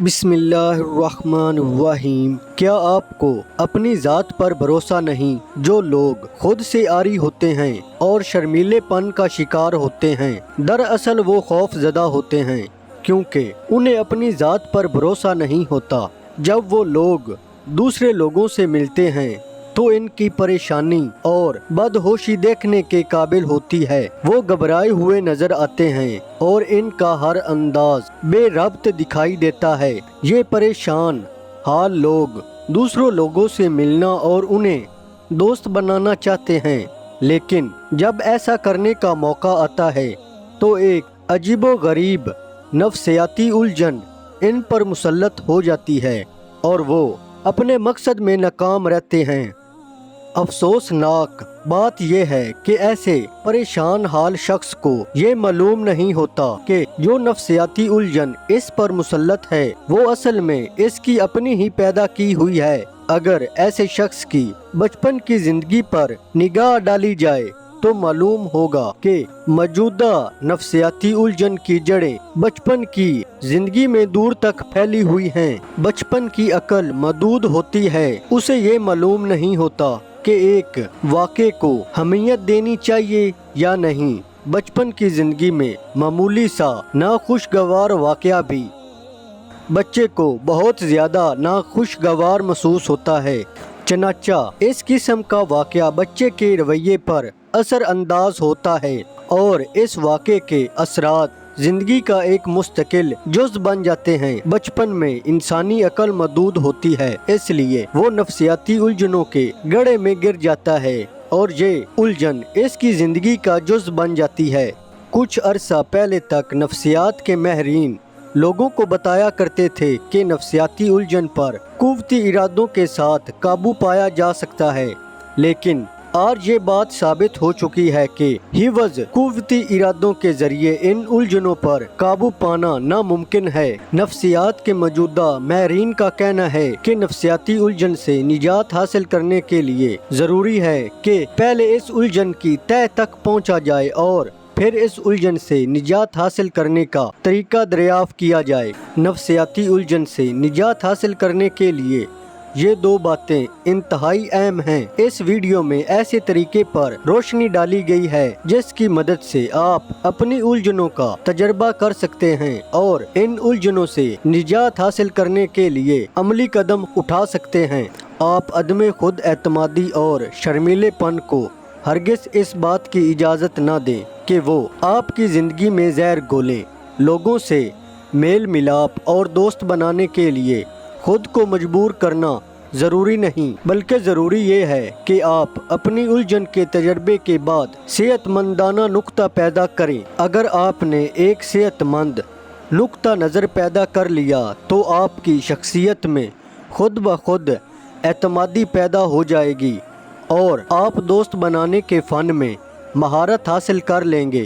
بسم اللہ الرحمن الرحیم۔ کیا آپ کو اپنی ذات پر بھروسہ نہیں؟ جو لوگ خود سے عاری ہوتے ہیں اور شرمیلے پن کا شکار ہوتے ہیں، دراصل وہ خوف زدہ ہوتے ہیں، کیونکہ انہیں اپنی ذات پر بھروسہ نہیں ہوتا۔ جب وہ لوگ دوسرے لوگوں سے ملتے ہیں تو ان کی پریشانی اور بدہوشی دیکھنے کے قابل ہوتی ہے۔ وہ گھبرائے ہوئے نظر آتے ہیں اور ان کا ہر انداز بے ربط دکھائی دیتا ہے۔ یہ پریشان حال لوگ دوسروں لوگوں سے ملنا اور انہیں دوست بنانا چاہتے ہیں، لیکن جب ایسا کرنے کا موقع آتا ہے تو ایک عجیب و غریب نفسیاتی الجھن ان پر مسلط ہو جاتی ہے اور وہ اپنے مقصد میں ناکام رہتے ہیں۔ افسوسناک بات یہ ہے کہ ایسے پریشان حال شخص کو یہ معلوم نہیں ہوتا کہ جو نفسیاتی الجھن اس پر مسلط ہے وہ اصل میں اس کی اپنی ہی پیدا کی ہوئی ہے۔ اگر ایسے شخص کی بچپن کی زندگی پر نگاہ ڈالی جائے تو معلوم ہوگا کہ موجودہ نفسیاتی الجھن کی جڑیں بچپن کی زندگی میں دور تک پھیلی ہوئی ہیں۔ بچپن کی عقل محدود ہوتی ہے، اسے یہ معلوم نہیں ہوتا کہ ایک واقعے کو اہمیت دینی چاہیے یا نہیں۔ بچپن کی زندگی میں معمولی سا ناخوشگوار واقعہ بھی بچے کو بہت زیادہ ناخوشگوار محسوس ہوتا ہے، چنانچہ اس قسم کا واقعہ بچے کے رویے پر اثر انداز ہوتا ہے اور اس واقعے کے اثرات زندگی کا ایک مستقل جز بن جاتے ہیں۔ بچپن میں انسانی عقل محدود ہوتی ہے، اس لیے وہ نفسیاتی الجھنوں کے گڑھے میں گر جاتا ہے اور یہ الجھن اس کی زندگی کا جز بن جاتی ہے۔ کچھ عرصہ پہلے تک نفسیات کے ماہرین لوگوں کو بتایا کرتے تھے کہ نفسیاتی الجھن پر قوتی ارادوں کے ساتھ قابو پایا جا سکتا ہے، لیکن آج یہ بات ثابت ہو چکی ہے کہ حفظ قوتی ارادوں کے ذریعے ان الجھنوں پر قابو پانا ناممکن ہے۔ نفسیات کے موجودہ ماہرین کا کہنا ہے کہ نفسیاتی الجھن سے نجات حاصل کرنے کے لیے ضروری ہے کہ پہلے اس الجھن کی تہہ تک پہنچا جائے اور پھر اس الجھن سے نجات حاصل کرنے کا طریقہ دریافت کیا جائے۔ نفسیاتی الجھن سے نجات حاصل کرنے کے لیے یہ دو باتیں انتہائی اہم ہیں۔ اس ویڈیو میں ایسے طریقے پر روشنی ڈالی گئی ہے جس کی مدد سے آپ اپنی الجھنوں کا تجربہ کر سکتے ہیں اور ان الجھنوں سے نجات حاصل کرنے کے لیے عملی قدم اٹھا سکتے ہیں۔ آپ عدم خود اعتمادی اور شرمیلے پن کو ہرگز اس بات کی اجازت نہ دیں کہ وہ آپ کی زندگی میں زہر گھولیں۔ لوگوں سے میل ملاپ اور دوست بنانے کے لیے خود کو مجبور کرنا ضروری نہیں، بلکہ ضروری یہ ہے کہ آپ اپنی الجھن کے تجربے کے بعد صحت مندانہ نقطہ پیدا کریں۔ اگر آپ نے ایک صحت مند نقطہ نظر پیدا کر لیا تو آپ کی شخصیت میں خود بخود اعتمادی پیدا ہو جائے گی اور آپ دوست بنانے کے فن میں مہارت حاصل کر لیں گے۔